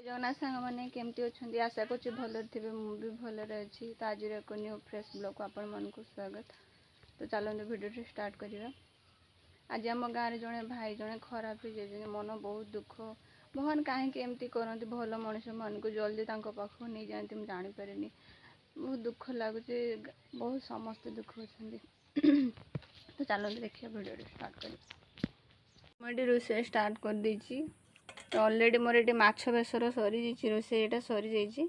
जगन्नाथ सांग मैंने केमती अच्छा आशा कर भल थे मुझे भलरे अच्छी तो आज एक न्यू फ्रेश ब्लॉग को आपण मन को स्वागत। तो चलते भिडियो स्टार्ट करवा। आज आम गाँव में जड़े भाई जड़े खराब हो जाए मन बहुत दुख भगवान कहीं एमती करती भल मनीष मन को जल्दी पाख नहीं जाती मुझे जानीपारे बहुत दुख लगुच बहुत समस्त दुख अच्छा। तो चलते देखिए भिडियो स्टार्ट कर मुझे रोषे स्टार्ट कर देची। तो अलरेडी मोर ये माछ बेसर सरी जाइए रोषेईटा सरी जाइए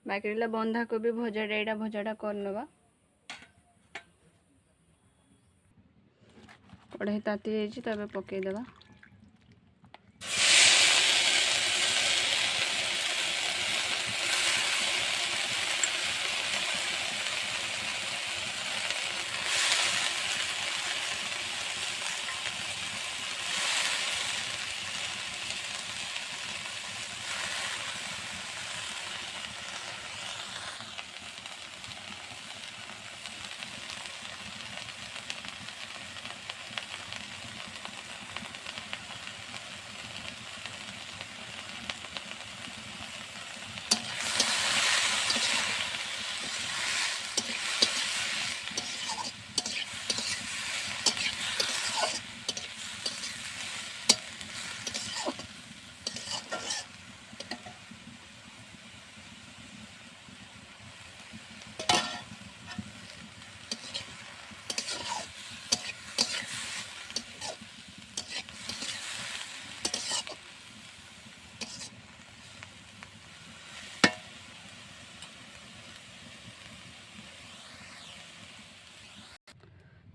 बाकी रहा बंधाकोबी भजाटा यहाँ भजाटा करनवा। कढ़ाई ताती जाइए पकईदेवा।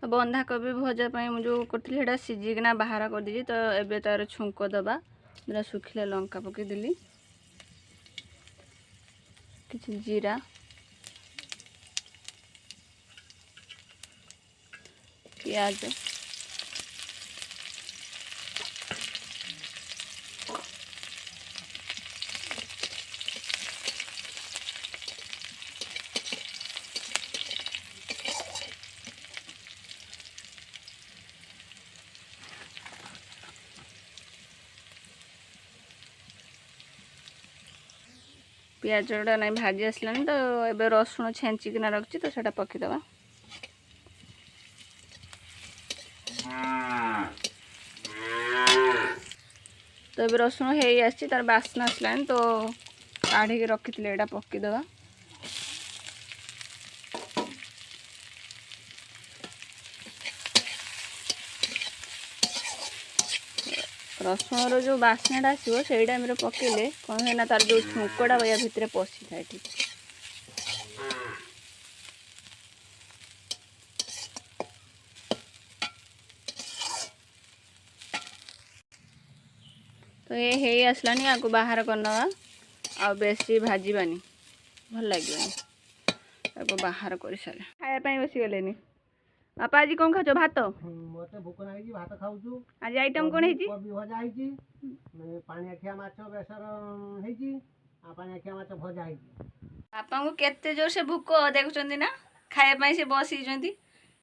तो बंधाकोबी भजापी मुझे जो करी सीझिकिना बाहर कर दीजिए। तो एबे तार छुंक दबा जरा सुखिला लंका पकईदेली कि जीरा पियाज पियाज गुड़ा नहीं भाजी आसला तो ये रसुण छेचिकिना रखी तो सेटा पकईदबा। तो ये रसुण हो तार बास्ना आसला तो काढ़ी रखी थी यहाँ पकईदबा। रसुण जो बास्नाटा आसो से टाइम पकईले कौन है ना तार जो छुंकटा या भितर पशि थाए ठीक। तो ये आसलानी आपको बाहर करना आ बेसी भाजबानी भल लगे आपको बाहर कर सारे खायापी बसी गले। बापा आज कौन खाच भात मते भूख नाही भात खाउछु। आज आइटम कौन है कोबी भजा है पानी आखिया माछ बेसर है आ पानी आखिया माछ भजा है। बापा को केते जोर से भूक देखुं ना खायापी से बसी